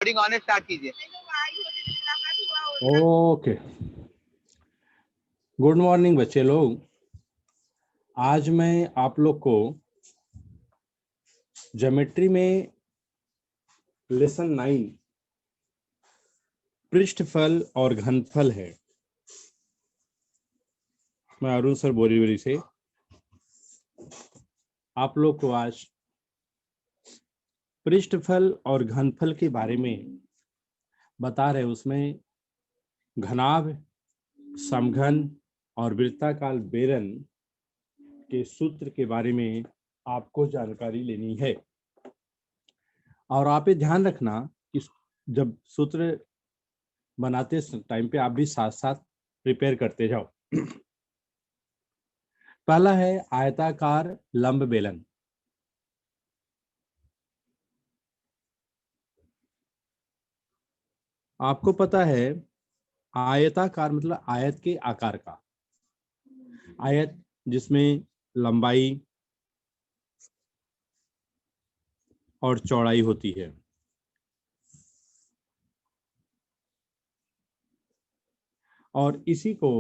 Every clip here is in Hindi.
रिकॉर्डिंग ऑन है, स्टार्ट कीजिए। ओके, गुड मॉर्निंग बच्चे लोग। आज मैं आप लोग को ज्योमेट्री में लेसन 9 पृष्ठफल और घनफल है। मैं अरुण सर बोरीवली से आप लोग को आज पृष्ठफल और घनफल के बारे में बता रहे। उसमें घनाभ, समघन और वृत्ताकार बेलन के सूत्र के बारे में आपको जानकारी लेनी है। और आप ये ध्यान रखना कि जब सूत्र बनाते टाइम पे आप भी साथ साथ प्रिपेयर करते जाओ। पहला है आयताकार लंब बेलन। आपको पता है आयताकार मतलब आयत के आकार का, आयत जिसमें लंबाई और चौड़ाई होती है। और इसी को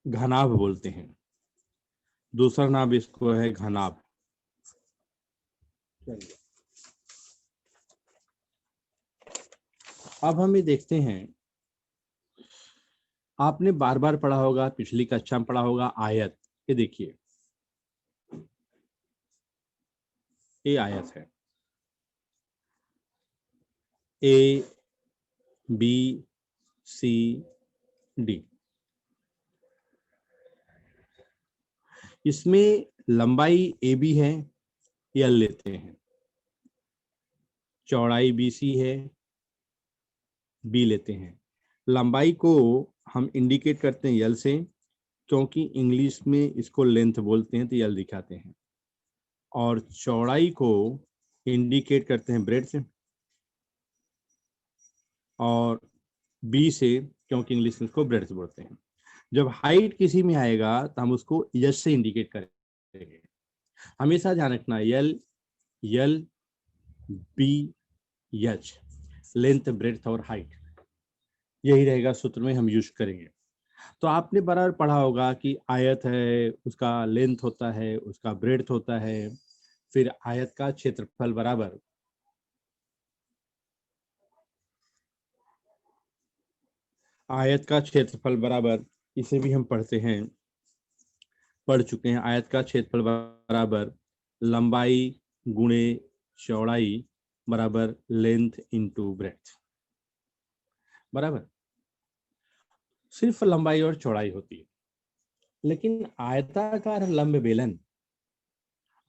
घनाभ बोलते हैं। दूसरा नाम इसको है घनाभ। अब हम ये देखते हैं, आपने बार बार पढ़ा होगा, पिछली कक्षा में पढ़ा होगा आयत। ये देखिए, ये आयत है, ए बी सी डी। इसमें लंबाई ए बी है, यल लेते हैं। चौड़ाई बी सी है, बी लेते हैं। लंबाई को हम इंडिकेट करते हैं यल से, क्योंकि इंग्लिश में इसको लेंथ बोलते हैं तो यल दिखाते हैं। और चौड़ाई को इंडिकेट करते हैं ब्रेड से, और बी से, क्योंकि इंग्लिश में इसको ब्रेड से बोलते हैं। जब हाइट किसी में आएगा तो हम उसको यच से इंडिकेट करेंगे। हमेशा ध्यान रखना, यल यल बी यच, लेंथ, ब्रेड्थ और हाइट, यही रहेगा सूत्र में हम यूज करेंगे। तो आपने बराबर पढ़ा होगा कि आयत है, उसका लेंथ होता है, उसका ब्रेड्थ होता है, फिर आयत का क्षेत्रफल बराबर आयत का क्षेत्रफल बराबर, इसे भी हम पढ़ चुके हैं। आयत का क्षेत्रफल बराबर लंबाई गुणे चौड़ाई बराबर लेंथ इनटू ब्रेड्थ। बराबर, सिर्फ लंबाई और चौड़ाई होती है। लेकिन आयताकार लंब बेलन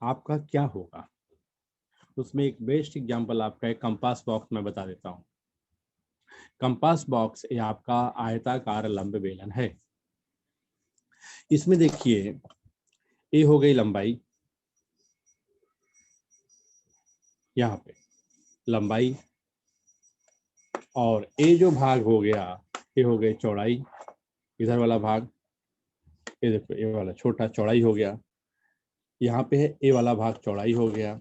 आपका क्या होगा, उसमें एक बेस्ट एग्जांपल आपका एक कंपास बॉक्स में बता देता हूं। कंपास बॉक्स ये आपका आयताकार लंब बेलन है। इसमें देखिए, ये हो गई लंबाई, यहाँ पे लंबाई, और ये जो भाग हो गया ये हो गई चौड़ाई। इधर वाला भाग, ये देखो, ये वाला छोटा चौड़ाई हो गया। यहाँ पे है ये वाला भाग चौड़ाई हो गया,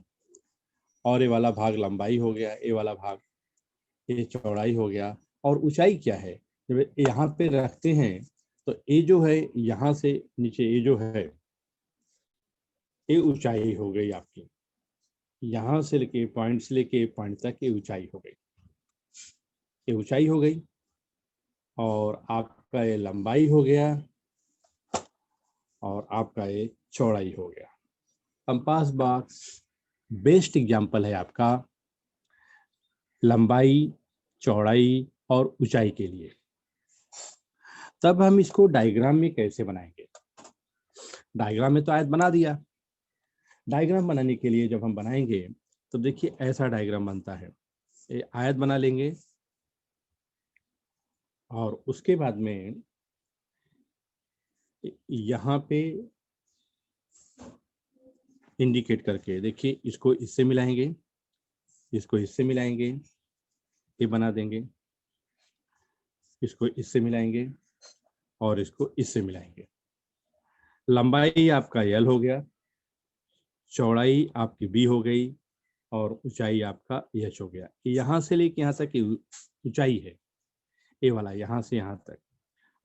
और ये वाला भाग लंबाई हो गया। ये वाला भाग ये चौड़ाई हो गया। और ऊंचाई क्या है, जब यहाँ पे रखते हैं तो ये जो है यहाँ से नीचे, ये जो है ये ऊंचाई हो गई आपकी। यहाँ से लेके पॉइंट तक ये ऊंचाई हो गई, ये ऊंचाई हो गई। और आपका ये लंबाई हो गया, और आपका ये चौड़ाई हो गया। कंपास बॉक्स बेस्ट एग्जांपल है आपका लंबाई, चौड़ाई और ऊंचाई के लिए। तब हम इसको डायग्राम में कैसे बनाएंगे। डायग्राम में तो आयत बना दिया। डायग्राम बनाने के लिए जब हम बनाएंगे तो देखिए ऐसा डायग्राम बनता है। ये आयत बना लेंगे, और उसके बाद में यहाँ पे इंडिकेट करके देखिए, इसको इससे मिलाएंगे, इसको इससे मिलाएंगे, ये बना देंगे, इसको इससे मिलाएंगे, और इसको इससे मिलाएंगे। लंबाई आपका यल हो गया, चौड़ाई आपकी बी हो गई, और ऊंचाई आपका h हो गया। यहाँ से लेके यहाँ तक की ऊंचाई है ए वाला, यहाँ से यहाँ तक,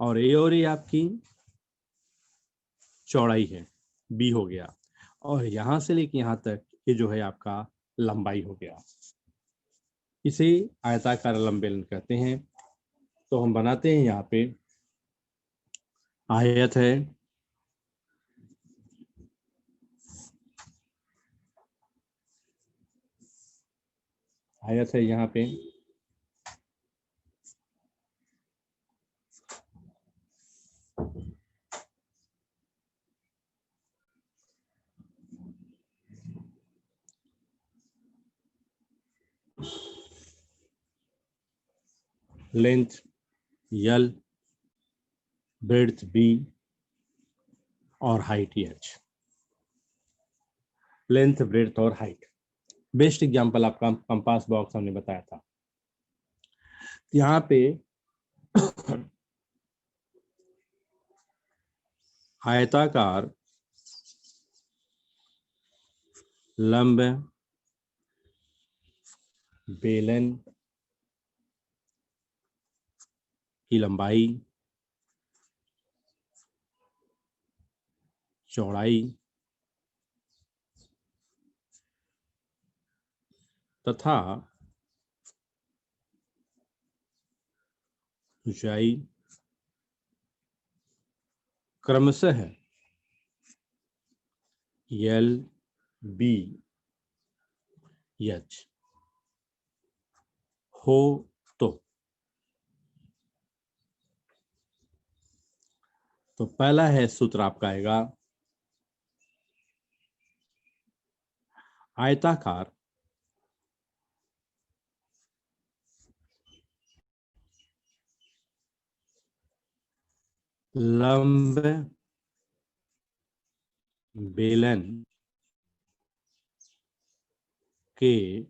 और ए आपकी चौड़ाई है b हो गया, और यहाँ से लेके यहाँ तक ये जो है आपका लंबाई हो गया। इसे आयताकार लंब बेलन कहते हैं। तो हम बनाते हैं, यहाँ पे आयत है, आयत है यहाँ पे, लेंथ L, ब्रेड्थ B और हाइट H। लेंथ, ब्रेड्थ और हाइट। बेस्ट एग्जांपल आपका कंपास बॉक्स हमने बताया था। यहाँ पे आयताकार लंब बेलन की लंबाई, चौड़ाई तथा ऊंचाई क्रमशः L, B, H हो तो पहला है सूत्र आपका आएगा, आयताकार लंब बेलन के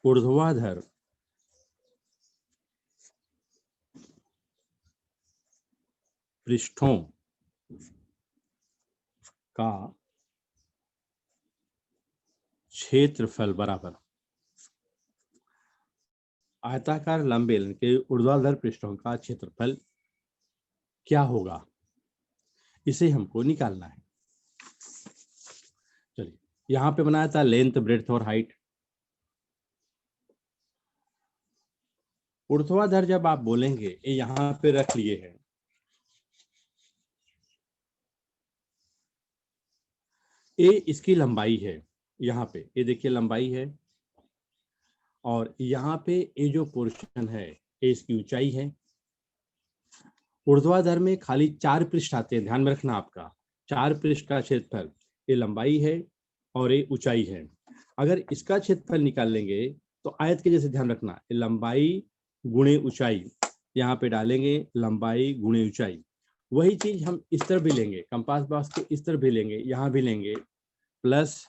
ऊर्ध्वाधर पृष्ठों का क्षेत्रफल बराबर। आयताकार लंब बेलन के ऊर्ध्वाधर पृष्ठों का क्षेत्रफल क्या होगा, इसे हमको निकालना है। चलिए, यहां पे बनाया था लेंथ, ब्रेड्थ और हाइट। ऊर्ध्वाधर जब आप बोलेंगे, ये यहां पे रख लिए हैं, ये इसकी लंबाई है। यहाँ पे ये देखिए लंबाई है, और यहाँ पे ये जो पोर्शन है ये इसकी ऊंचाई है। ऊर्ध्वाधर में खाली 4 पृष्ठ आते हैं, ध्यान में रखना आपका। 4 पृष्ठ का क्षेत्रफल, ये लंबाई है और ये ऊंचाई है। अगर इसका क्षेत्रफल निकाल लेंगे तो आयत के जैसे ध्यान रखना, ये लंबाई गुणे ऊंचाई, यहाँ पे डालेंगे लंबाई गुणे ऊंचाई। वही चीज हम इस तरफ भी लेंगे, कंपास बॉक्स के इस तरफ भी लेंगे, यहाँ भी लेंगे, प्लस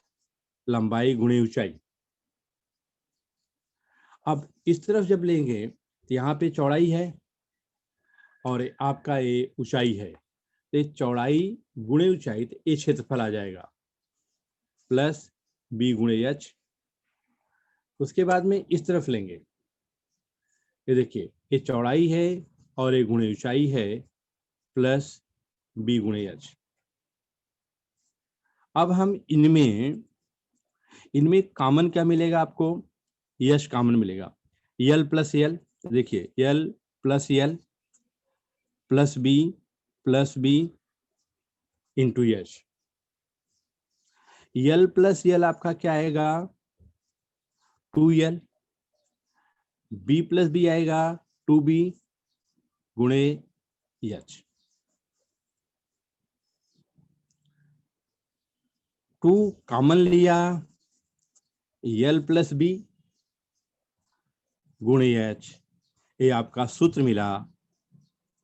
लंबाई गुणे ऊंचाई। अब इस तरफ जब लेंगे तो यहाँ पे चौड़ाई है और आपका ये ऊंचाई है, तो ये चौड़ाई गुणे ऊंचाई, तो ये क्षेत्रफल आ जाएगा प्लस B गुणे H। उसके बाद में इस तरफ लेंगे, ये देखिए ये चौड़ाई है और ये गुणे ऊंचाई है प्लस B गुणे H। अब हम इनमें कॉमन क्या मिलेगा आपको, यश कॉमन मिलेगा। L प्लस L, देखिए L plus L plus B into यश। L प्लस L आपका क्या आएगा, 2L। B प्लस B आएगा 2B गुणे H। 2 कॉमन लिया, L प्लस B गुणे H, ये आपका सूत्र मिला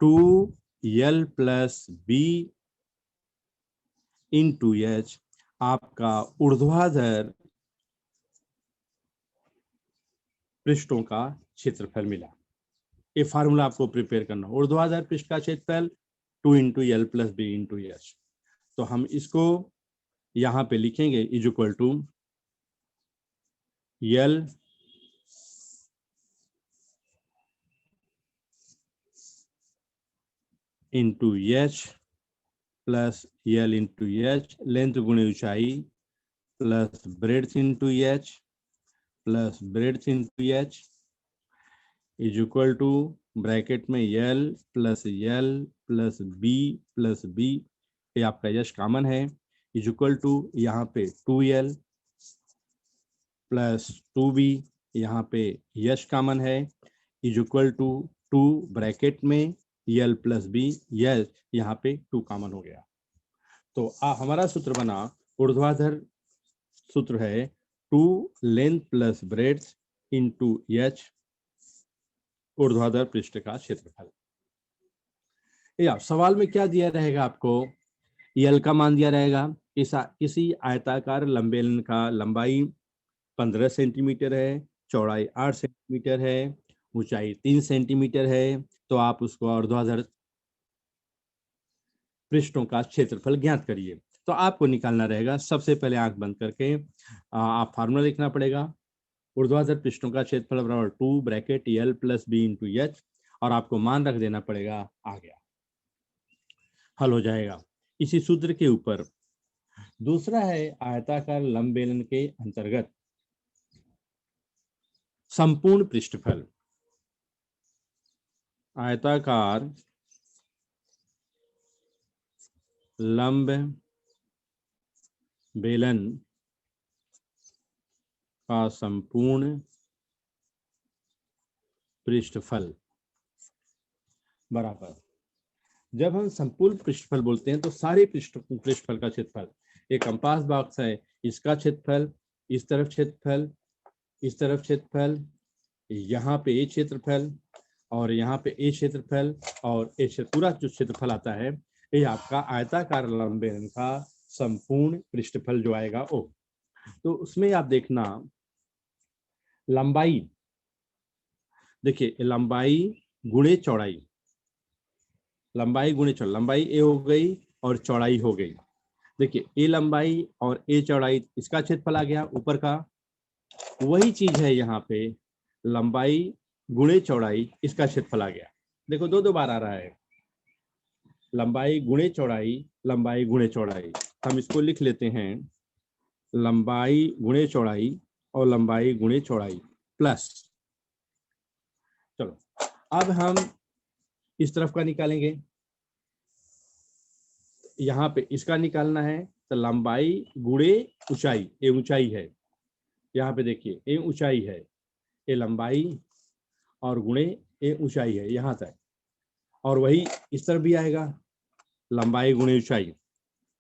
2L plus B into H, आपका ऊर्ध्वाधर पृष्ठों का क्षेत्रफल मिला। ये फार्मूला आपको प्रिपेयर करना, ऊर्ध्वाधर पृष्ठ का क्षेत्रफल 2 into L plus B into H। तो हम इसको यहां पे लिखेंगे is equal to l into h plus l into h, length गुणे ऊंचाई plus breadth into h plus breadth into h is equal to bracket में l plus b plus b, ये आपका यश कॉमन है, इज इक्वल टू यहाँ पे 2l प्लस 2b, यहाँ पे यश कॉमन है, इज इक्वल टू 2 ब्रैकेट में यल प्लस बी, यश यहाँ पे 2 कॉमन हो गया। तो हमारा सूत्र बना, ऊर्ध्वाधर सूत्र है 2 length plus breadth into H, ऊर्ध्वाधर पृष्ठ का क्षेत्रफल। या सवाल में क्या दिया रहेगा आपको, यल का मान दिया रहेगा, किसी आयताकार लंबेलन का लंबाई 15 सेंटीमीटर है, चौड़ाई 8 सेंटीमीटर है, ऊंचाई 3 सेंटीमीटर है, तो आप उसको ऊर्ध्वाधर पृष्ठों का क्षेत्रफल ज्ञात करिए। तो आपको निकालना रहेगा, सबसे पहले आंख बंद करके आप फार्मूला लिखना पड़ेगा, ऊर्ध्वाधर पृष्ठों का क्षेत्रफल बराबर 2 ब्रैकेट यल प्लस बी इंटू एच, और आपको मान रख देना पड़ेगा, आ गया, हल हो जाएगा। इसी सूत्र के ऊपर दूसरा है आयताकार लंबेलन के अंतर्गत संपूर्ण पृष्ठफल। आयताकार लंब बेलन का संपूर्ण पृष्ठफल बराबर, जब हम संपूर्ण पृष्ठफल बोलते हैं तो सारे पृष्ठफल का क्षेत्रफल, एक कंपास बॉक्स है, इसका क्षेत्रफल, इस तरफ क्षेत्रफल, इस तरफ क्षेत्रफल, यहाँ पे ए क्षेत्रफल, और यहाँ पे ए क्षेत्रफल, और ए पूरा जो क्षेत्रफल आता है, ये आपका आयताकार लंबेलन का संपूर्ण पृष्ठफल जो आएगा वो। तो उसमें आप देखना लंबाई, देखिए लंबाई गुणे चौड़ाई, लंबाई गुणे चौड़ाई, लंबाई ए हो गई और चौड़ाई हो गई। देखिए ए लंबाई और ए चौड़ाई, इसका क्षेत्रफल आ गया ऊपर का, वही चीज है यहाँ पे लंबाई गुणे चौड़ाई, इसका क्षेत्रफल आ गया। देखो दो बार आ रहा है, लंबाई गुणे चौड़ाई, लंबाई गुणे चौड़ाई। हम इसको लिख लेते हैं लंबाई गुणे चौड़ाई और लंबाई गुणे चौड़ाई प्लस, चलो अब हम इस तरफ का निकालेंगे, यहाँ पे इसका निकालना है, तो लंबाई गुणे ऊंचाई, ये ऊंचाई है, यहाँ पे देखिए ये ऊंचाई है, ये लंबाई और गुणे ये ऊंचाई है यहाँ तक, और वही इस तरफ भी आएगा, लंबाई गुणे ऊंचाई,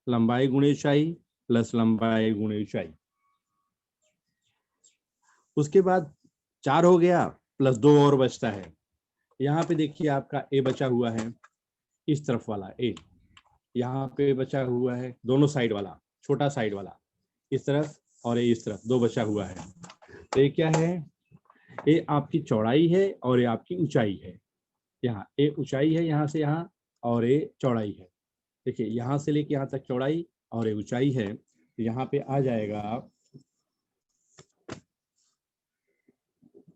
लंबाई गुणे ऊंचाई प्लस लंबाई गुणे ऊंचाई। उसके बाद 4 हो गया प्लस 2 और बचता है, यहाँ पे देखिए आपका ए बचा हुआ है, इस तरफ वाला ए, यहाँ पे बचा हुआ है दोनों साइड वाला, छोटा साइड वाला इस तरफ और ये इस तरफ, 2 बचा हुआ है। तो ये क्या है, ये आपकी चौड़ाई है और ये आपकी ऊंचाई है, यहाँ ये ऊंचाई है यहाँ से यहाँ, और ये चौड़ाई है। देखिए यहाँ से लेके यहाँ तक चौड़ाई और ये ऊंचाई है, तो यहाँ पे आ जाएगा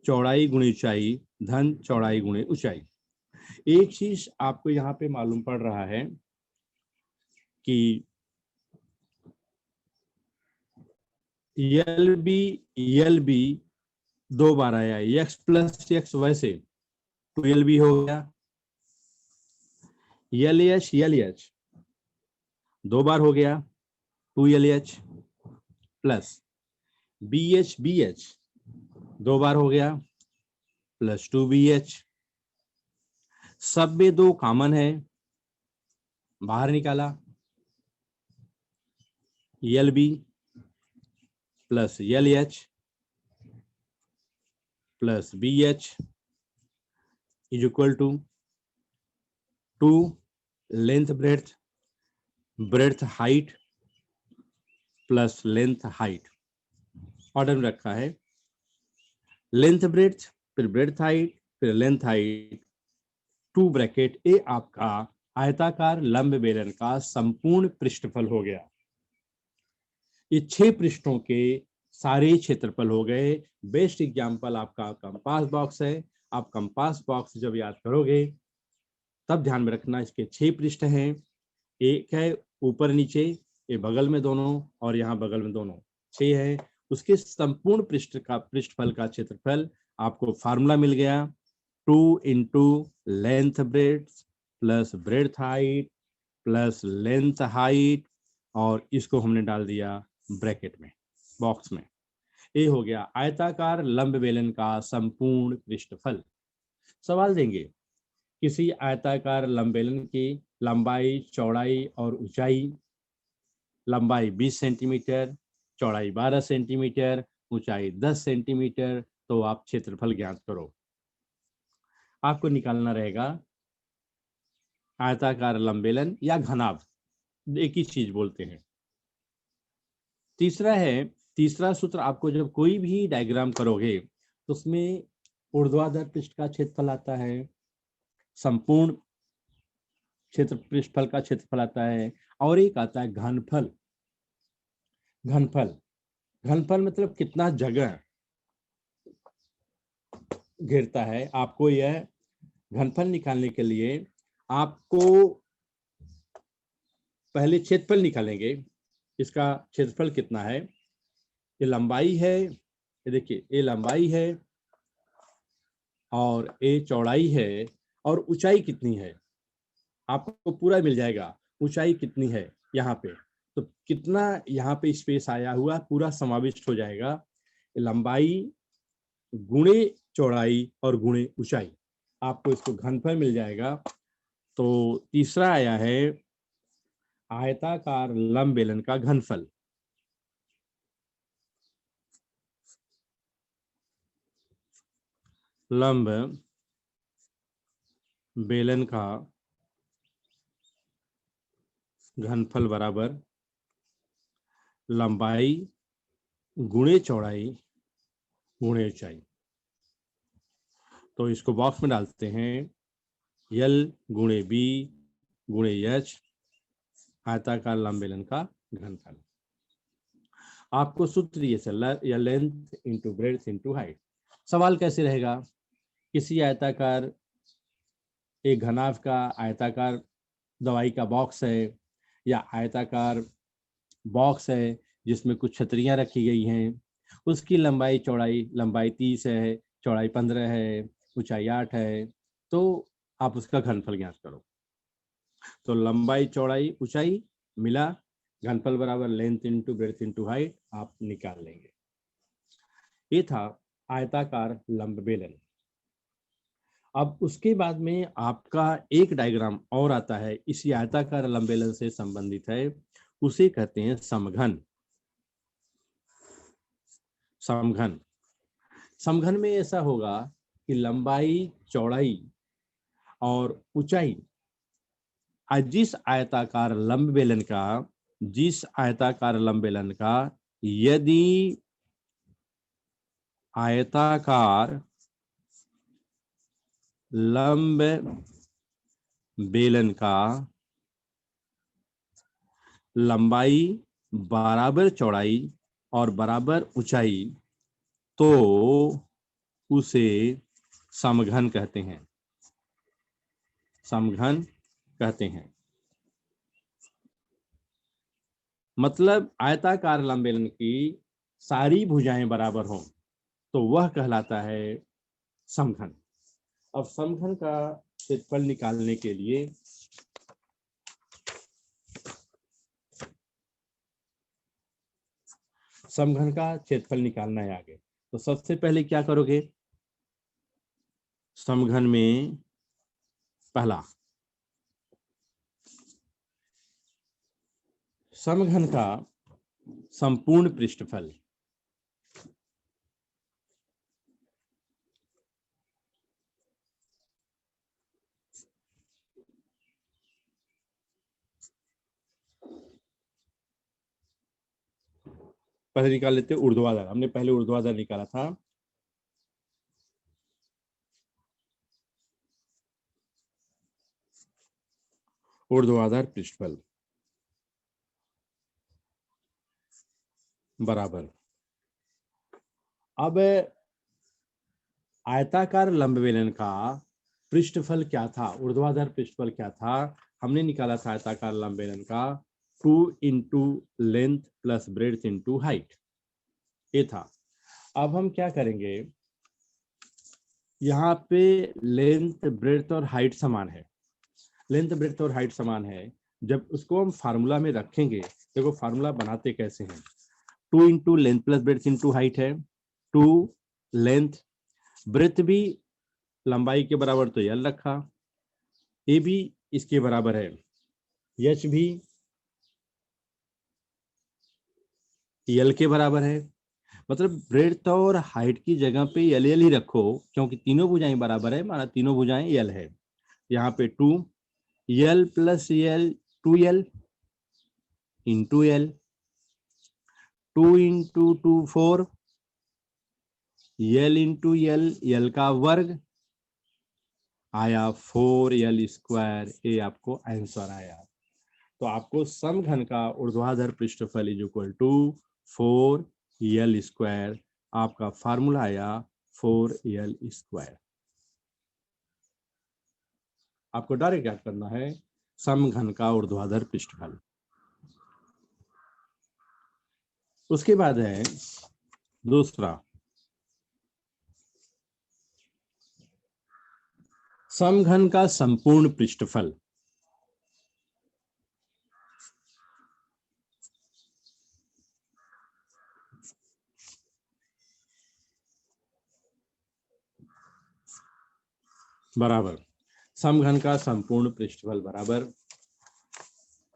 चौड़ाई गुणे ऊंचाई धन चौड़ाई गुणे ऊंचाई। एक चीज आपको यहाँ पे मालूम पड़ रहा है कि यल बी 2 बार आया, एक्स प्लस एक्स, वैसे 2LB हो गया, एच 2 बार हो गया 2LH, प्लस बी एच 2 बार हो गया प्लस 2BH, सब में 2 कॉमन है, बाहर निकाला, LB plus LH plus BH is equal to 2 length breadth height plus length height, order में रखा है, लेंथ ब्रेड्थ फिर ब्रेड्थ हाइट फिर लेंथ हाइट, 2 ब्रैकेट, ये आपका आयताकार लंब बेलन का संपूर्ण पृष्ठफल हो गया। ये 6 पृष्ठों के सारे क्षेत्रफल हो गए। बेस्ट एग्जाम्पल आपका कंपास बॉक्स है। आप कंपास बॉक्स जब याद करोगे तब ध्यान में रखना इसके 6 पृष्ठ हैं। एक है ऊपर नीचे, ये बगल में दोनों, और यहाँ बगल में दोनों, 6 है। उसके संपूर्ण पृष्ठफल का क्षेत्रफल आपको फार्मूला मिल गया, 2 into length breadth plus breadth height plus length height, और इसको हमने डाल दिया ब्रैकेट में, बॉक्स में। ये हो गया आयताकार लंब बेलन का संपूर्ण पृष्ठफल। सवाल देंगे, किसी आयताकार लंब बेलन की लंबाई, चौड़ाई और ऊंचाई। लंबाई 20 सेंटीमीटर, चौड़ाई 12 सेंटीमीटर, ऊंचाई 10 सेंटीमीटर, तो आप क्षेत्रफल ज्ञात करो। आपको निकालना रहेगा आयताकार लंब बेलन या घनाभ, एक ही चीज बोलते हैं। तीसरा सूत्र, आपको जब कोई भी डायग्राम करोगे तो उसमें ऊर्ध्वाधर पृष्ठ का क्षेत्रफल आता है, संपूर्ण पृष्ठफल का क्षेत्रफल आता है, और एक आता है घनफल। घनफल मतलब कितना जगह घेरता है। आपको यह घनफल निकालने के लिए आपको पहले क्षेत्रफल निकालेंगे, इसका क्षेत्रफल कितना है। ये लंबाई है, ये देखिए ये लंबाई है और ये चौड़ाई है, और ऊंचाई कितनी है आपको पूरा मिल जाएगा। ऊंचाई कितनी है यहाँ पे, तो कितना यहाँ पे स्पेस आया हुआ पूरा समाविष्ट हो जाएगा। लंबाई गुणे चौड़ाई और गुणे ऊंचाई, आपको इसको घनफल मिल जाएगा। तो तीसरा आया है आयताकार लंब बेलन का घनफल। लंब बेलन का घनफल बराबर लंबाई गुणे चौड़ाई गुणे ऊंचाई। तो इसको बॉक्स में डालते हैं, L गुणे B गुणे H, आयताकार लंब बेलन का घनफल। आपको सूत्र ये या length into breadth into height. सवाल कैसे रहेगा, किसी आयताकार एक घनाभ का आयताकार दवाई का बॉक्स है, या आयताकार बॉक्स है जिसमें कुछ छतरियां रखी गई हैं, उसकी लंबाई 30 है, चौड़ाई 15 है, ऊंचाई 8 है, तो आप उसका घनफल ज्ञात करो। तो लंबाई चौड़ाई ऊंचाई मिला, घनफल बराबर length into breadth into height, आप निकाल लेंगे। ये था आयताकार लंब बेलन। अब उसके बाद में आपका एक डायग्राम और आता है, इसी आयताकार लंब बेलन से संबंधित है, उसे कहते हैं समघन। समघन में ऐसा होगा कि लंबाई, चौड़ाई और ऊंचाई जिस आयताकार लंब बेलन का यदि आयताकार लंब बेलन का लंबाई बराबर चौड़ाई और बराबर ऊंचाई, तो उसे समघन कहते हैं। समघन कहते हैं मतलब आयताकार लंब बेलन की सारी भुजाएं बराबर हों तो वह कहलाता है समघन। अब समघन का क्षेत्रफल निकालने के लिए समघन का क्षेत्रफल निकालना है आगे, तो सबसे पहले क्या करोगे, समघन में पहला समघन का संपूर्ण पृष्ठफल, पहले निकाल लेते हैं ऊर्ध्वाधर। हमने पहले ऊर्ध्वाधर निकाला था, ऊर्ध्वाधर पृष्ठफल। बराबर। अब आयताकार लंब बेलन का पृष्ठफल क्या था, ऊर्ध्वाधर पृष्ठफल क्या था, हमने निकाला था आयताकार लंब बेलन का 2 into length plus breadth into height, ये था। अब हम क्या करेंगे, यहाँ पे लेंथ ब्रेड्थ और हाइट समान है, लेंथ ब्रेड्थ और हाइट समान है, जब उसको हम फार्मूला में रखेंगे, देखो फार्मूला बनाते कैसे हैं, 2 into length plus breadth into height है, 2 लेंथ, ब्रेड्थ भी लंबाई के बराबर तो यल रखा, ए भी इसके बराबर है, एच भी यल के बराबर है, मतलब ब्रेड्थ और हाइट की जगह पे यल यल ही रखो, क्योंकि तीनों भुजाएं बराबर है, माना तीनों भुजाएं यल है। यहाँ पे 2 L plus L 2l into L, 2 into 2 4, L into L का वर्ग आया 4l स्क्वायर, ये आपको आंसर आया। तो आपको समघन का ऊर्ध्वाधर पृष्ठफल is equal to 4l square, आपका फार्मूला आया 4l स्क्वायर। आपको डायरेक्ट याद करना है समघन का ऊर्ध्वाधर पृष्ठफल। उसके बाद है दूसरा, समघन का संपूर्ण पृष्ठफल। बराबर समघन का संपूर्ण पृष्ठफल बराबर,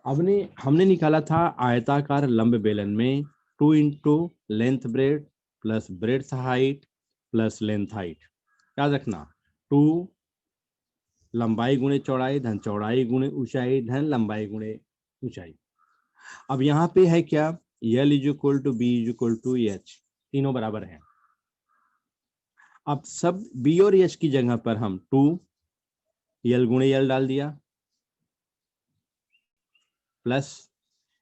हमने निकाला था आयताकार लंब बेलन में 2 into length bread plus breadth height plus length height. याद रखना 2 लंबाई गुणे चौड़ाई धन चौड़ाई गुणे ऊंचाई धन लंबाई गुणे ऊंचाई। अब यहाँ पे है क्या, L is equal to b is equal to h, तीनों बराबर हैं। अब सब बी और एच की जगह पर हम 2 L गुणे L डाल दिया प्लस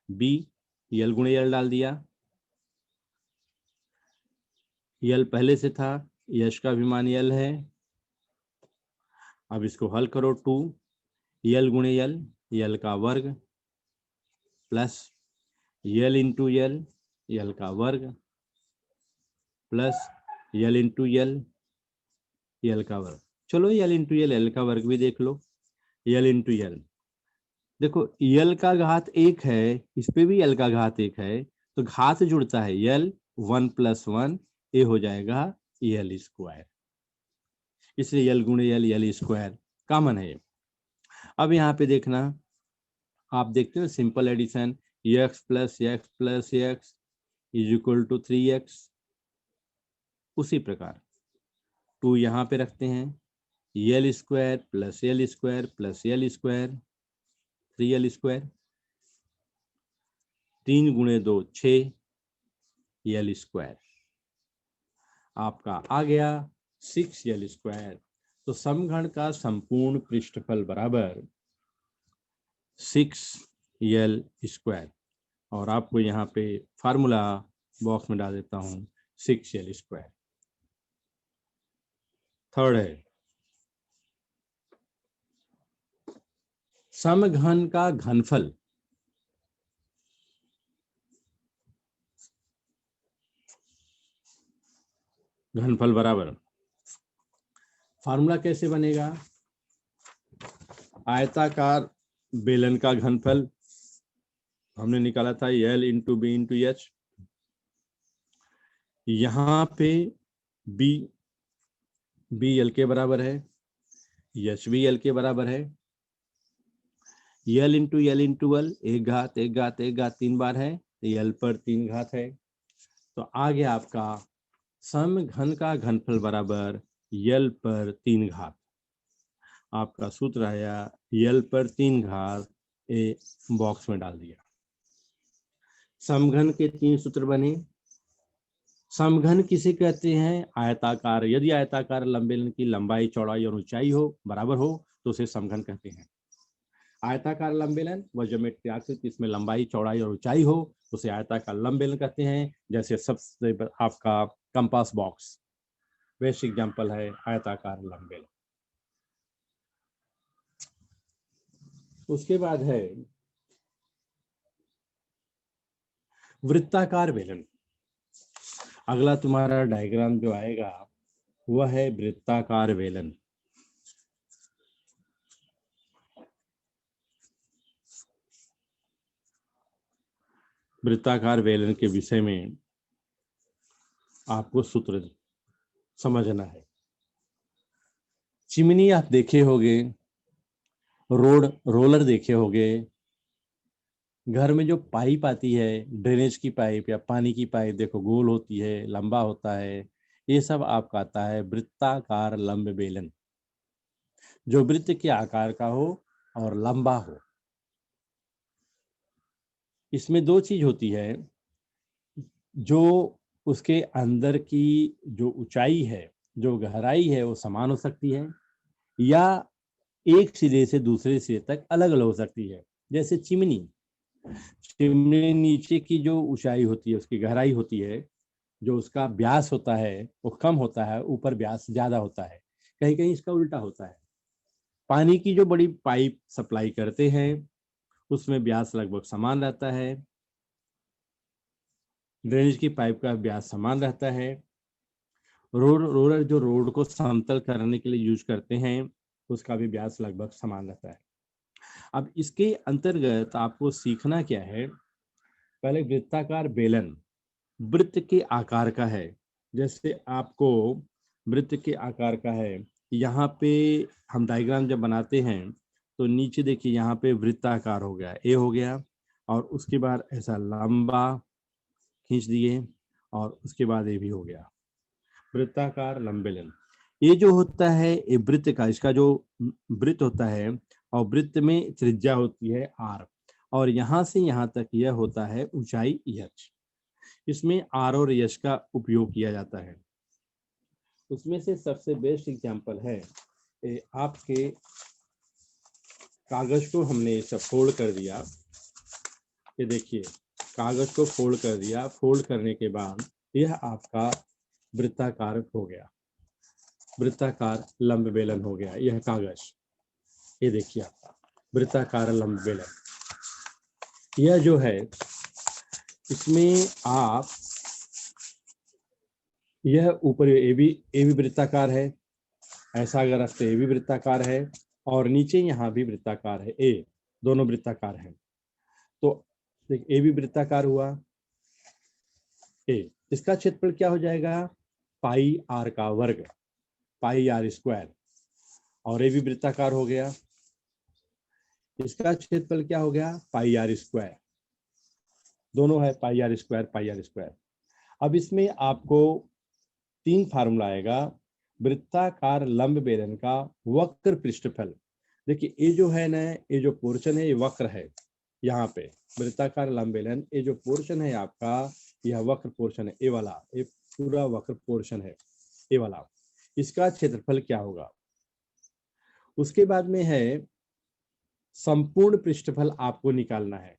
बी L गुणे L डाल दिया, L पहले से था, यश का भी मान L है। अब इसको हल करो, 2 L गुणे L का वर्ग प्लस L इंटू L का वर्ग प्लस L इंटू L का वर्ग। चलो L इंटू L का वर्ग भी देख लो, L इंटू L, देखो L का घात 1 है, इस पे भी L का घात 1 है, तो घात जुड़ता है L 1 + 1, ये हो जाएगा L स्क्वायर, इसलिए L गुणे L स्क्वायर कॉमन है। अब यहाँ पे देखना, आप देखते हो simple addition, x plus x is equal to 3x, उसी प्रकार 2 यहाँ पे रखते हैं, L square plus L square plus L square 3L square, 3 गुणे 2 6 L स्क्वायर, आपका आ गया 6L स्क्वायर। तो समघन का संपूर्ण पृष्ठफल बराबर 6L स्क्वायर, और आपको यहाँ पे फार्मूला बॉक्स में डाल देता हूँ 6L स्क्वायर। थर्ड है समघन का घनफल। घनफल बराबर फार्मूला कैसे बनेगा, आयताकार बेलन का घनफल हमने निकाला था L into b into h, यहाँ पे बी L के बराबर है, एच भी L के बराबर है, L into L into L, एक घात 3 बार है, L पर 3 घात है, तो आ गया आपका समघन का घनफल बराबर L पर 3 घात। आपका सूत्र आया L पर 3 घात, ए बॉक्स में डाल दिया। समघन के 3 सूत्र बने। समघन किसे कहते हैं, आयताकार, यदि आयताकार लंब बेलन की लंबाई चौड़ाई और ऊंचाई हो बराबर हो तो उसे समघन कहते हैं। आयताकार लंब बेलन वह ज्योमेट्री आकृति इसमें लंबाई चौड़ाई और ऊंचाई हो उसे आयताकार लंब बेलन कहते हैं। जैसे सबसे आपका कंपास बॉक्स बेस्ट एग्जांपल है आयताकार लंब बेलन। उसके बाद है वृत्ताकार बेलन। अगला तुम्हारा डायग्राम जो आएगा वह है वृत्ताकार बेलन। वृत्ताकार बेलन के विषय में आपको सूत्र समझना है। चिमनी आप देखे होंगे, रोलर देखे होंगे, घर में जो पाइप आती है ड्रेनेज की पाइप या पानी की पाइप देखो गोल होती है, लंबा होता है, ये सब आपका आता है वृत्ताकार लंब बेलन, जो वृत्त के आकार का हो और लंबा हो। इसमें दो चीज होती है, जो उसके अंदर की जो ऊंचाई है, जो गहराई है वो समान हो सकती है या एक सिरे से दूसरे सिरे तक अलग अलग हो सकती है। जैसे चिमनी नीचे की जो ऊंचाई होती है, उसकी गहराई होती है, जो उसका व्यास होता है वो कम होता है, ऊपर व्यास ज्यादा होता है। कहीं कहीं इसका उल्टा होता है। पानी की जो बड़ी पाइप सप्लाई करते हैं उसमें व्यास लगभग समान रहता है, ड्रेनेज की पाइप का व्यास समान रहता है। रोलर जो रोड को समतल करने के लिए यूज करते हैं उसका भी व्यास लगभग समान रहता है। अब इसके अंतर्गत आपको सीखना क्या है, पहले वृत्ताकार बेलन वृत्त के आकार का है। जैसे आपको वृत्त के आकार का है, यहाँ पे हम डायग्राम जब बनाते हैं तो नीचे देखिए यहाँ पे वृत्ताकार हो गया, ए हो गया, और उसके बाद ऐसा लंबा खींच दिए और उसके बाद ये भी हो गया वृत्ताकार लंब बेलन। ये जो होता है ये वृत्त का, इसका जो वृत्त होता है और वृत्त में त्रिज्या होती है आर, और यहाँ से यहाँ तक यह होता है ऊंचाई एच। इसमें आर और एच का उपयोग किया जाता है। उसमें से सबसे बेस्ट एग्जांपल है आपके कागज को हमने सब फोल्ड कर दिया, ये देखिए कागज को फोल्ड कर दिया, फोल्ड करने के बाद यह आपका वृत्ताकार हो गया, वृत्ताकार लंब बेलन हो गया यह कागज। ये देखिए आपका वृत्ताकार लंब बेलन। यह जो है इसमें आप यह ऊपर ये भी वृत्ताकार है, ऐसा अगर रखते ये भी वृत्ताकार है, और नीचे यहाँ भी वृत्ताकार है, ए दोनों वृत्ताकार हैं। तो देखिए ए भी वृत्ताकार हुआ, ए इसका क्षेत्रफल क्या हो जाएगा पाई आर का वर्ग, पाई आर स्क्वायर, और ये भी वृत्ताकार हो गया, इसका क्षेत्रफल क्या हो गया पाई आर स्क्वायर, दोनों है pi R square pi R square. अब इसमें आपको 3 फार्मूला आएगा वृत्ताकार लंब बेलन का वक्र पृष्ठफल। देखिए ये जो है ना, ये जो पोर्शन है ये वक्र है, यहाँ पे वृत्ताकार लंब बेलन ये जो पोर्शन है आपका यह वक्र पोर्शन है, ये वाला ये पूरा वक्र पोर्शन है ये वाला, इसका क्षेत्रफल क्या होगा। उसके बाद में है संपूर्ण पृष्ठफल आपको निकालना है,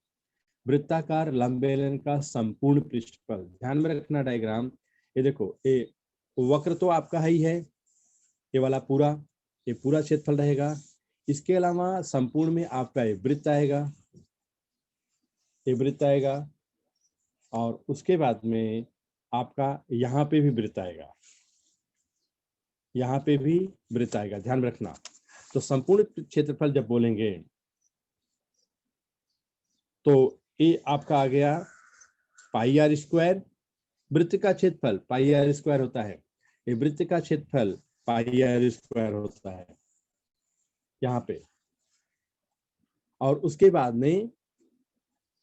वृत्ताकार लंब बेलन का संपूर्ण पृष्ठफल। ध्यान में रखना डायग्राम, ये देखो ये वक्र तो आपका ही है, ये वाला पूरा, ये पूरा क्षेत्रफल रहेगा। इसके अलावा संपूर्ण में आपका ये वृत्त आएगा, ये वृत्त आएगा, और उसके बाद में आपका यहाँ पे भी वृत्त आएगा, यहाँ पे भी वृत्त आएगा, ध्यान रखना। तो संपूर्ण क्षेत्रफल जब बोलेंगे तो ये आपका आ गया पाई आर स्क्वायर, वृत्त का क्षेत्रफल पाई आर स्क्वायर होता है, ये वृत्त का क्षेत्रफल पाई आर स्क्वायर होता है यहाँ पे, और उसके बाद में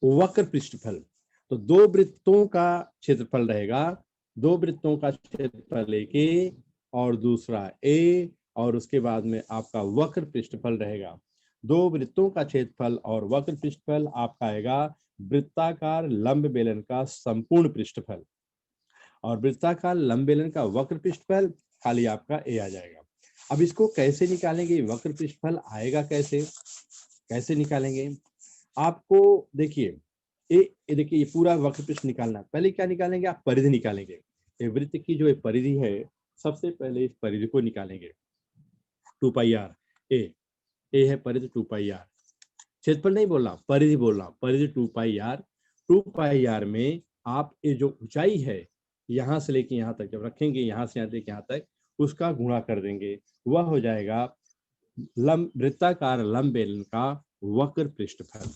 वक्र पृष्ठफल। तो 2 वृत्तों का क्षेत्रफल रहेगा, 2 वृत्तों का क्षेत्रफल एक ए और दूसरा ए, और उसके बाद में आपका वक्र पृष्ठफल रहेगा। 2 वृत्तों का क्षेत्रफल और वक्र पृष्ठफल आपका आएगा वृत्ताकार लंब बेलन का संपूर्ण पृष्ठफल, और वृत्ताकार लंब बेलन का वक्र पृष्ठफल खाली आपका ए आ जाएगा। अब इसको कैसे निकालेंगे, वक्र पृष्ठफल आएगा कैसे, कैसे निकालेंगे? आपको देखिए देखिए ये पूरा वक्र पृष्ठ निकालना है। पहले क्या निकालेंगे? आप परिधि निकालेंगे। ये वृत्त की जो परिधि है, सबसे पहले इस परिधि को निकालेंगे। 2 पाई आर ए है परिधि 2 पाई आर। क्षेत्रफल नहीं बोलना, परिधि बोलना। परिधि 2 पाई आर। 2 पाई आर में आप ये जो ऊंचाई है यहाँ से लेके यहाँ तक जब रखेंगे, यहाँ से लेके यहाँ तक, उसका गुणा कर देंगे। वह हो जाएगा वृत्ताकार लंब बेलन का वक्र पृष्ठफल।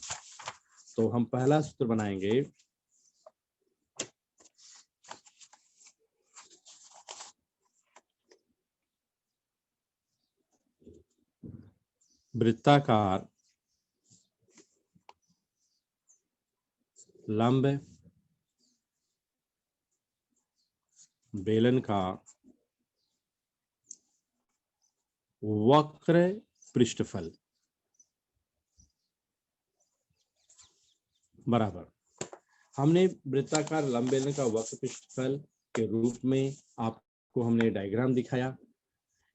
तो हम पहला सूत्र बनाएंगे। वृत्ताकार लंब बेलन का वक्र पृष्ठफल बराबर, हमने वृत्ताकार लंब बेलन का वक्र पृष्ठफल के रूप में आपको हमने डायग्राम दिखाया।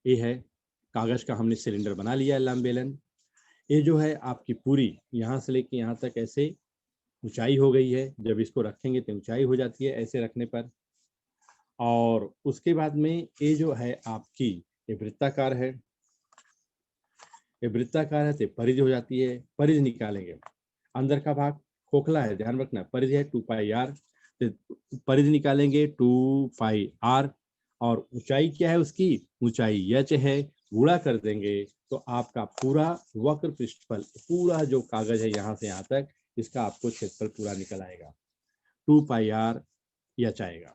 ये है कागज का, हमने सिलेंडर बना लिया है लंब बेलन। ये जो है आपकी पूरी यहाँ से लेके यहाँ तक ऐसे ऊंचाई हो गई है। जब इसको रखेंगे तो ऊंचाई हो जाती है ऐसे रखने पर। और उसके बाद में ये जो है आपकी ये वृत्ताकार है, ये वृत्ताकार है तो परिधि हो जाती है। परिधि निकालेंगे। अंदर का भाग खोखला है, ध्यान रखना। परिधि है 2 पाई आर, तो परिधि निकालेंगे 2 पाई आर। और ऊंचाई क्या है उसकी? ऊंचाई h है, गुणा कर देंगे तो आपका पूरा वक्र पृष्ठफल, पूरा जो कागज है यहाँ से यहाँ तक, इसका आपको क्षेत्रफल पूरा निकल आएगा। 2 पाई आर h आएगा।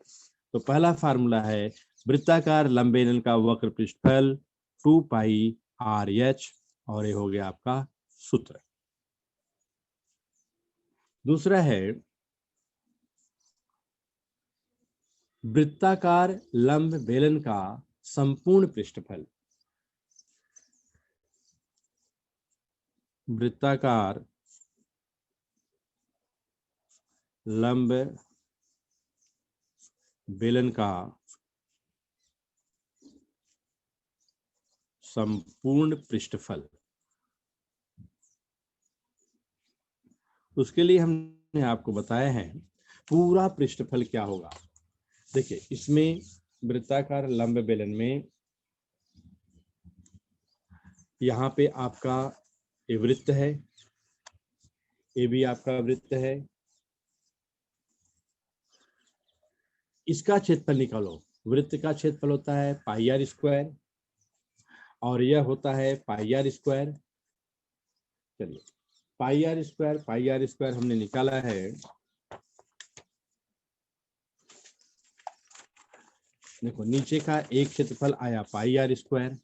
तो पहला फार्मूला है वृत्ताकार लंब बेलन का वक्र पृष्ठफल 2 पाई आर h, और ये हो गया आपका सूत्र। दूसरा है वृत्ताकार लंब बेलन का संपूर्ण पृष्ठफल। वृत्ताकार लंब बेलन का संपूर्ण पृष्ठफल, उसके लिए हमने आपको बताया है पूरा पृष्ठफल क्या होगा। देखिए इसमें वृत्ताकार लंब बेलन में यहाँ पे आपका ये वृत्त है, ये भी आपका वृत्त है। इसका क्षेत्रफल निकालो। वृत्त का क्षेत्रफल होता है पाई आर स्क्वायर और यह होता है पाई आर स्क्वायर। चलिए पाई आर स्क्वायर हमने निकाला है। देखो नीचे का एक क्षेत्रफल आया पाई आर स्क्वायर।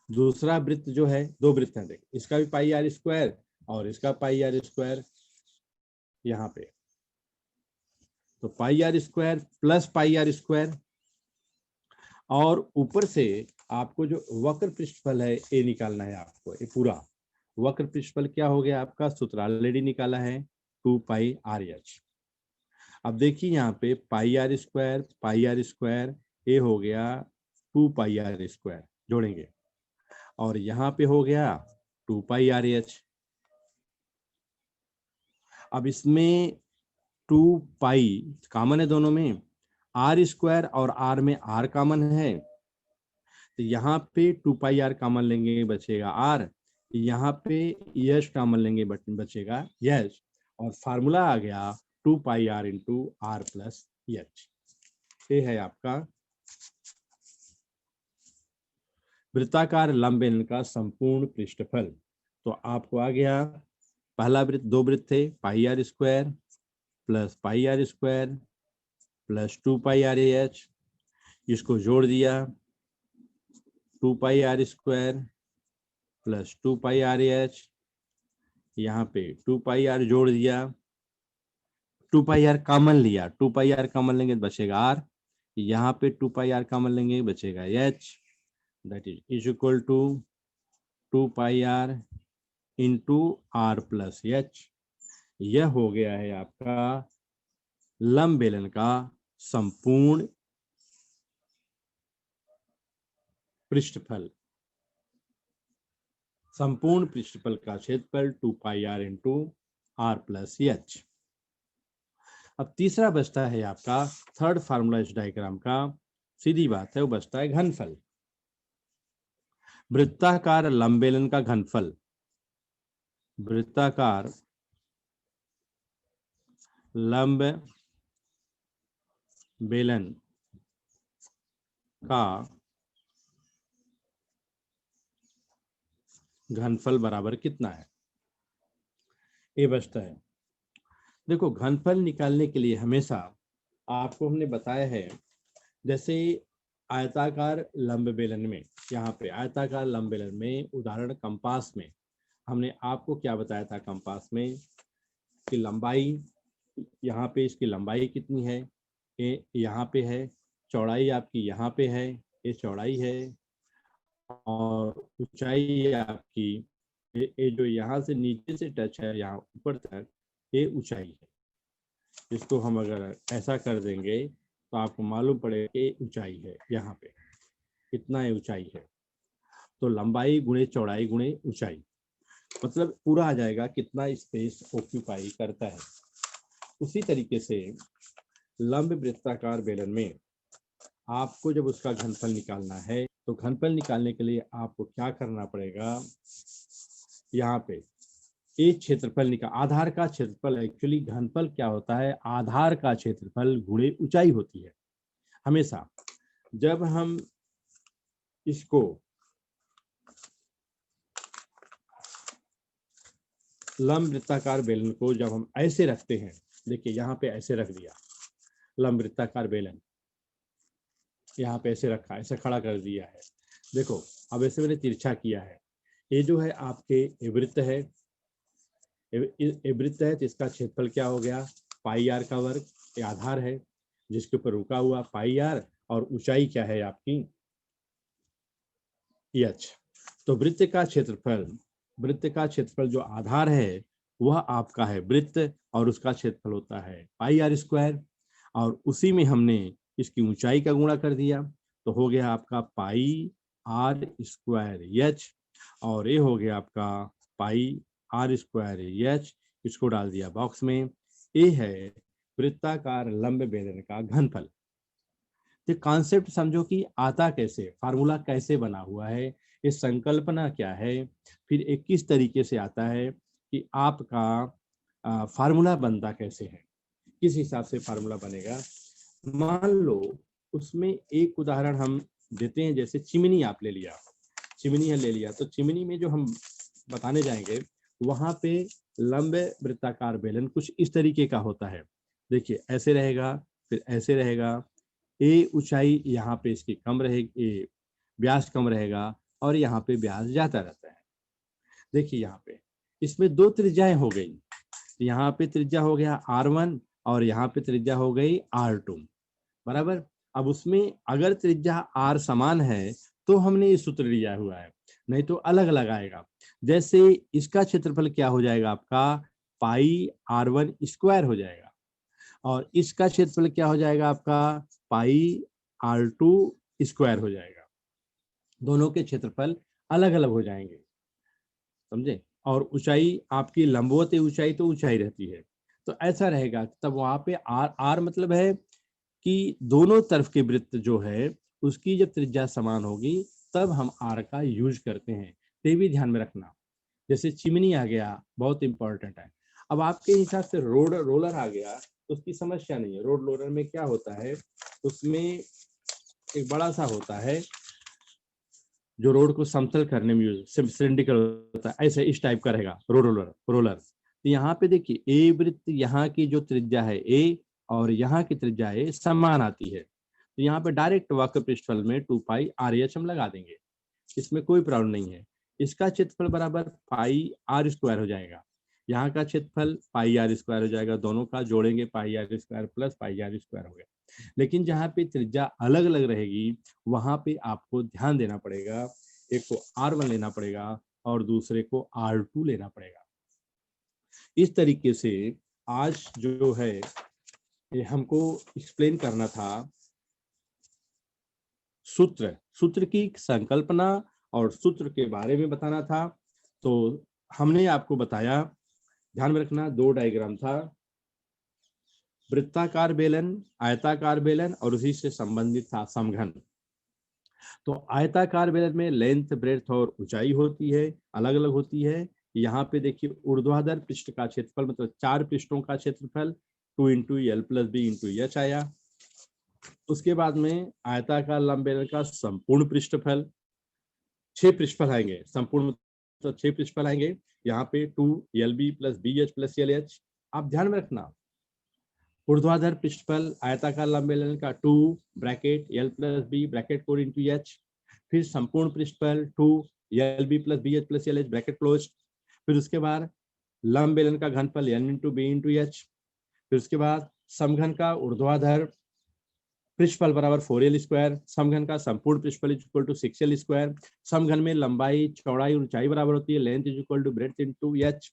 दूसरा वृत्त जो है, दो वृत्त हैं, देख इसका भी पाई आर स्क्वायर और इसका पाई आर स्क्वायर यहाँ पे। तो pi R square plus pi R square, और ऊपर से आपको जो वक्र पृष्ठफल है ये निकालना है आपको। ये पूरा वक्र पृष्ठफल क्या हो गया आपका? सूत्र ऑलरेडी निकाला है 2 पाई आर एच। अब देखिए यहाँ पे पाई आर स्क्वायर ये हो गया 2 पाई आर स्क्वायर, जोड़ेंगे और यहाँ पे हो गया 2 पाई आर एच। अब इसमें 2 पाई कॉमन है दोनों में, आर स्क्वायर और आर में आर कॉमन है, तो यहाँ पे 2 पाई आर कॉमन लेंगे बचेगा आर, यहाँ पे यश कॉमन लेंगे बचेगा यश, और फार्मूला आ गया 2 pi are into are plus H. ये है आपका वृत्ताकार लंब बेलन का संपूर्ण पृष्ठफल। तो आपको आ गया पहला वृत्त, दो वृत्त थे, pi R square plus 2 pi R H, इसको जोड़ दिया 2 pi R square plus 2 pi R H, यहाँ पे 2 पाई आर जोड़ दिया, 2 पाई आर कॉमन लिया, 2 पाई आर कॉमन लेंगे तो बचेगा आर, यहाँ पे 2 पाई आर कॉमन लेंगे बचेगा h, that is equal to 2 pi are into are plus h. यह हो गया है आपका लंब बेलन का संपूर्ण पृष्ठफल। संपूर्ण पृष्ठफल का क्षेत्रफल 2 पाई r into r plus H. अब तीसरा बचता है आपका थर्ड फार्मूला इस डायग्राम का, सीधी बात है, वो बचता है घनफल। वृत्ताकार लंबेलन का घनफल, वृत्ताकार लंब बेलन का घनफल बराबर कितना है, ये बचता है। देखो घनफल निकालने के लिए हमेशा आपको हमने बताया है, जैसे आयताकार लंब बेलन में, यहाँ पे आयताकार लंब बेलन में उदाहरण कंपास में हमने आपको क्या बताया था, कंपास में कि लंबाई, यहाँ पे इसकी लंबाई कितनी है, ये यहाँ पे है, चौड़ाई आपकी यहाँ पे है, ये चौड़ाई है, और ऊंचाई आपकी ये जो यहाँ से नीचे से टच है यहाँ ऊपर तक, ये ऊंचाई है। इसको हम अगर ऐसा कर देंगे तो आपको मालूम पड़ेगा कि ऊंचाई है, यहाँ पे कितना है ऊंचाई है, तो लंबाई गुणे चौड़ाई गुणे ऊंचाई, मतलब पूरा आ जाएगा कितना स्पेस ऑक्यूपाई करता है। उसी तरीके से लंब वृत्ताकार बेलन में आपको जब उसका घनफल निकालना है, तो घनफल निकालने के लिए आपको क्या करना पड़ेगा, यहाँ पे एक क्षेत्रफल निकाल, आधार का क्षेत्रफल, एक्चुअली घनफल क्या होता है, आधार का क्षेत्रफल गुणे ऊंचाई होती है। हमेशा जब हम इसको लंब वृत्ताकार बेलन को जब हम ऐसे रखते हैं, देखिए यहाँ पे ऐसे रख दिया लंब वृत्ताकार बेलन, यहाँ पे ऐसे रखा, ऐसे खड़ा कर दिया है। देखो अब ऐसे मैंने तिरछा किया है, ये जो है आपके वृत्त है, वृत्त है, तो इसका क्षेत्रफल क्या हो गया, पाई आर का वर्ग, ये आधार है जिसके ऊपर रुका हुआ पाई आर, और ऊंचाई क्या है आपकी एच। तो वृत्त का क्षेत्रफल जो आधार है वह आपका है वृत्त, और उसका क्षेत्रफल होता है पाई आर स्क्वायर, और उसी में हमने इसकी ऊंचाई का गुणा कर दिया, तो हो गया आपका पाई आर स्क्वायर एच, और ये हो गया आपका पाई आर स्क्वायर एच, इसको डाल दिया बॉक्स में। ये है वृत्ताकार लंब बेलन का घनफल। तो कॉन्सेप्ट समझो कि आता कैसे, फार्मूला कैसे बना हुआ है, ये संकल्पना क्या है, फिर एक किस तरीके से आता है कि आपका फार्मूला बनता कैसे है, किस हिसाब से फार्मूला बनेगा। मान लो उसमें एक उदाहरण हम देते हैं, जैसे चिमनी आप ले लिया, चिमनी है ले लिया, तो चिमनी में जो हम बताने जाएंगे वहां पे लंब वृत्ताकार बेलन कुछ इस तरीके का होता है। देखिए ऐसे रहेगा, फिर ऐसे रहेगा, ए ऊंचाई यहाँ पे इसकी कम रहेगी, व्यास कम रहेगा, और यहाँ पे व्यास जाता रहता है। देखिए यहाँ पे इसमें दो त्रिज्याएं हो गई, यहाँ पे त्रिज्या हो गया R1 और यहाँ पे त्रिज्या हो गई R2, बराबर। अब उसमें अगर त्रिज्या R समान है तो हमने ये सूत्र लिया हुआ है, नहीं तो अलग अलग आएगा। जैसे इसका क्षेत्रफल क्या हो जाएगा आपका, पाई R1 स्क्वायर हो जाएगा, और इसका क्षेत्रफल क्या हो जाएगा आपका, पाई R2 स्क्वायर हो जाएगा। दोनों के क्षेत्रफल अलग अलग हो जाएंगे, समझे। और ऊंचाई आपकी लंबवत ऊंचाई तो ऊंचाई रहती है, तो ऐसा रहेगा। तब वहां पे आर आर मतलब है कि दोनों तरफ के वृत्त जो है उसकी जब त्रिज्या समान होगी तब हम आर का यूज करते हैं, तो भी ध्यान में रखना। जैसे चिमनी आ गया, बहुत इंपॉर्टेंट है। अब आपके हिसाब से रोड रोलर आ गया तो उसकी समस्या नहीं है। रोड रोलर में क्या होता है, उसमें एक बड़ा सा होता है जो रोड को समतल करने में यूज, सिलिंड्रिकल होता है, ऐसे इस टाइप का रहेगा रोड रोलर। तो यहाँ पे देखिए ए वृत्त, यहाँ की जो त्रिज्या है ए और यहाँ की त्रिज्या ए समान आती है, तो यहाँ पे डायरेक्ट वक्र पृष्ठफल में 2 पाई आर एच हम लगा देंगे, इसमें कोई प्रॉब्लम नहीं है। इसका क्षेत्रफल बराबर पाई आर स्क्वायर हो जाएगा, यहाँ का क्षेत्रफल पाई आर स्क्वायर हो जाएगा, दोनों का जोड़ेंगे pi R square plus pi R square हो गया। लेकिन जहाँ पे त्रिज्या अलग अलग रहेगी वहां पे आपको ध्यान देना पड़ेगा, एक को R1 लेना पड़ेगा और दूसरे को R2 लेना पड़ेगा। इस तरीके से आज जो है ये हमको एक्सप्लेन करना था सूत्र की संकल्पना और सूत्र के बारे में बताना था। तो हमने आपको बताया, ध्यान में रखना, दो डायग्राम था, वृत्ताकार बेलन, आयताकार बेलन और उसी से संबंधित था समघन। तो आयताकार बेलन में लेंथ, ब्रेड्थ और ऊंचाई होती है, अलग अलग होती है। यहाँ पे देखिए ऊर्ध्वाधर पृष्ठ का क्षेत्रफल मतलब 4 पृष्ठों का क्षेत्रफल 2 into l plus b into h आया। उसके बाद में आयताकार लंब बेलन का संपूर्ण पृष्ठफल, 6 पृष्ठफल आएंगे, संपूर्ण तो 6 पृष्ठफल आएंगे। यहाँ पे 2LB plus BH plus LH। आप ध्यान में रखना, ऊर्ध्वाधर पृष्ठफल आयताकार लंब बेलन का 2 bracket L plus b bracket 4 into H, फिर संपूर्ण पृष्ठफल 2LB plus BH plus LH bracket close, फिर उसके बाद लंब बेलन का घनफल N into b into H, फिर उसके बाद समघन का ऊर्ध्वाधर पृष्ठफल बराबर 4L स्क्वायर, समघन का संपूर्ण पृष्ठफल is equal to 6L square. समघन में लंबाई, चौड़ाई और ऊंचाई बराबर होती है, length is equal to breadth into H,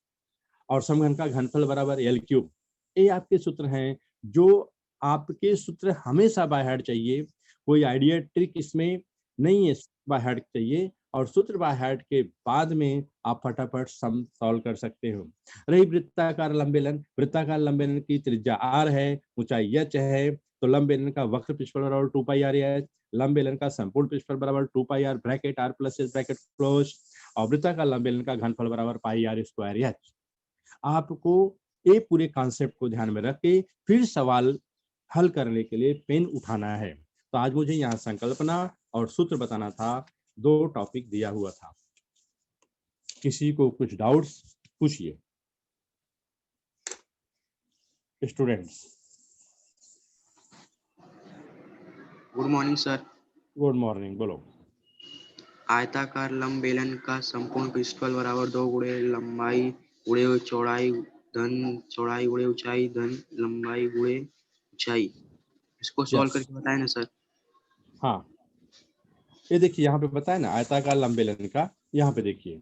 और समघन का घनफल बराबर L क्यूब। ये आपके सूत्र हैं, जो आपके सूत्र हमेशा बाय हार्ट चाहिए, कोई आइडिया ट्रिक इसमें नहीं है, बाय हार्ट चाहिए, और सूत्र बाय हार्ट के बाद में आप फटाफट सम सॉल्व कर सकते हो। रही वृत्ताकार लंब बेलन, वृत्ताकार लंब बेलन की त्रिज्या r है, ऊंचाई h है, तो लंब बेलन का वक्र पृष्ठफल बराबर 2 पाई r h, लंब बेलन का संपूर्ण पृष्ठफल बराबर 2 पाई r bracket r plus H bracket close, और वृत्ताकार लंब बेलन का घनफल बराबर पाई r स्क्वायर h। आपको ये पूरे कॉन्सेप्ट को ध्यान में रख के फिर सवाल हल करने के लिए पेन उठाना है। तो आज मुझे यहाँ संकल्पना और सूत्र बताना था, 2 टॉपिक दिया हुआ था। किसी को कुछ डाउट्स पूछिए students. Good morning sir. Good morning, बोलो। आयताकार लंब बेलन का संपूर्ण पृष्ठफल बराबर 2 गुणे लंबाई गुणे चौड़ाई धन चौड़ाई गुणे ऊंचाई धन लंबाई गुणे ऊंचाई। इसको सॉल्व करके बताएं ना सर। हाँ, ये देखिए यहाँ पे बताया ना आयताकार लंब बेलन का, यहाँ पे देखिए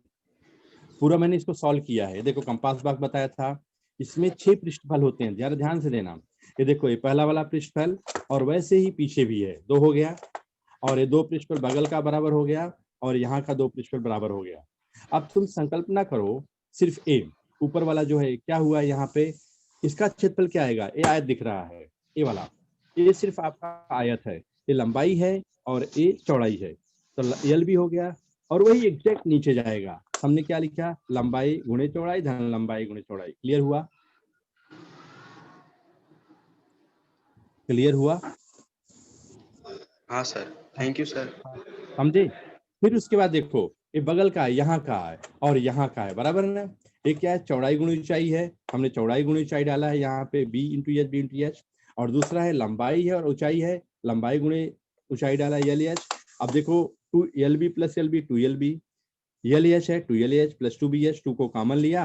पूरा मैंने इसको सॉल्व किया है। देखो कंपास बॉक्स बताया था, इसमें 6 पृष्ठफल होते हैं, जरा ध्यान से देना। ये देखो ये पहला वाला पृष्ठफल, और वैसे ही पीछे भी है, 2 हो गया, और ये 2 पृष्ठफल बगल का बराबर हो गया, और यहाँ का 2 पृष्ठफल बराबर हो गया। अब तुम संकल्पना करो, सिर्फ ए ऊपर वाला जो है क्या हुआ, यहाँ पे इसका क्षेत्रफल क्या आएगा, ये आयत दिख रहा है, ये वाला, ये सिर्फ आपका आयत है, ये लंबाई है और ये चौड़ाई है, तो यल भी हो गया, और वही एग्जैक्ट नीचे जाएगा। हमने क्या लिखा, लंबाई गुणे चौड़ाई धन लंबाई गुणे चौड़ाई। क्लियर हुआ? क्लियर हुआ? हाँ सर, थैंक यू सर। समझे? फिर उसके बाद देखो ये बगल का है, यहाँ का है और यहाँ का है, बराबर है ना। ये क्या है, चौड़ाई गुणी ऊंचाई है, हमने चौड़ाई गुणी ऊंचाई डाला है यहाँ पे b into h b into h, और दूसरा है लंबाई है और ऊंचाई है, लंबाई गुणे ऊंचाई डाला है LH। अब देखो 2LB plus LB 2LB, LH है 2LH प्लस 2BH, 2 को कॉमन लिया,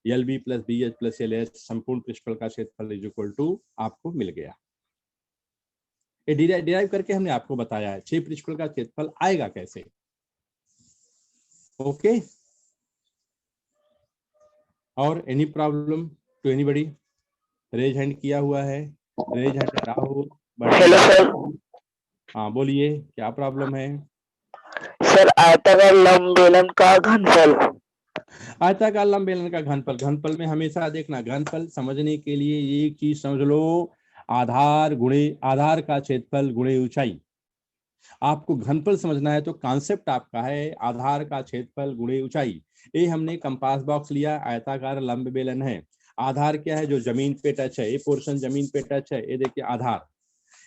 LB plus BH plus LH, संपूर्ण पृष्ठफल का क्षेत्रफल इज इक्वल टू आपको मिल गया। ये डिराइव करके हमने आपको बताया है 6 पृष्ठफल का क्षेत्रफल आएगा कैसे। ओके, और any problem to anybody? Raise hand किया हुआ है, raise hand Rahul. Hello sir. हाँ बोलिए, क्या प्रॉब्लम है? सर आयताकार लंब बेलन का घनफल। आयताकार लंब बेलन का घनफल, घनफल में हमेशा देखना, घनफल समझने के लिए ये एक चीज समझ लो, आधार गुणे आधार का क्षेत्रफल गुणे ऊंचाई। आपको घनफल समझना है तो कॉन्सेप्ट आपका है आधार का क्षेत्रफल गुणे ऊंचाई। ये हमने कंपास बॉक्स लिया, आयताकार लंब बेलन है, आधार क्या है, जो जमीन पे टच है, ये पोर्शन जमीन पे टच है, ये देखिए आधार।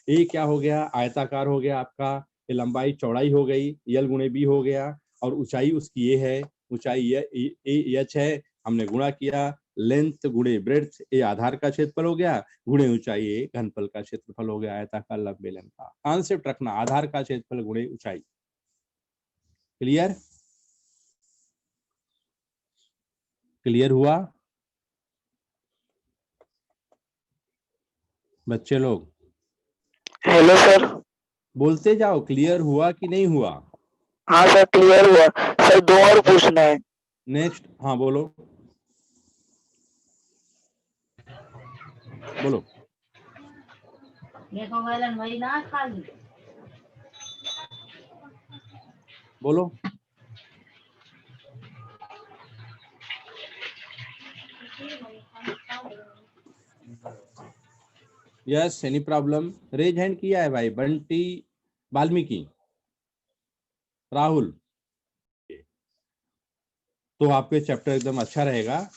ये क्या हो गया, आयताकार हो गया आपका, ये लंबाई चौड़ाई हो गई, यल गुणे बी हो गया, और ऊंचाई उसकी ये है, ऊंचाई ये एच है, हमने गुणा किया, लेंथ गुणे ब्रेड्थ ये आधार का क्षेत्रफल हो गया, गुणे ऊंचाई ये घनफल का क्षेत्रफल हो गया आयताकार लंब बेलन का। कॉन्सेप्ट रखना, आधार का क्षेत्रफल गुणे ऊंचाई। क्लियर? क्लियर हुआ बच्चे लोग? Hello sir. बोलते जाओ, क्लियर हुआ कि नहीं हुआ? हाँ सर क्लियर हुआ। सर 2 और पूछना है। नेक्स्ट, हाँ बोलो बोलो। बोलो yes, any problem? Raise hand किया है भाई, बंटी, वाल्मीकि, राहुल। तो आपके चैप्टर एकदम अच्छा रहेगा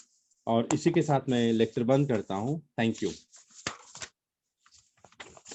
और इसी के साथ मैं लेक्चर बंद करता हूँ। Thank you.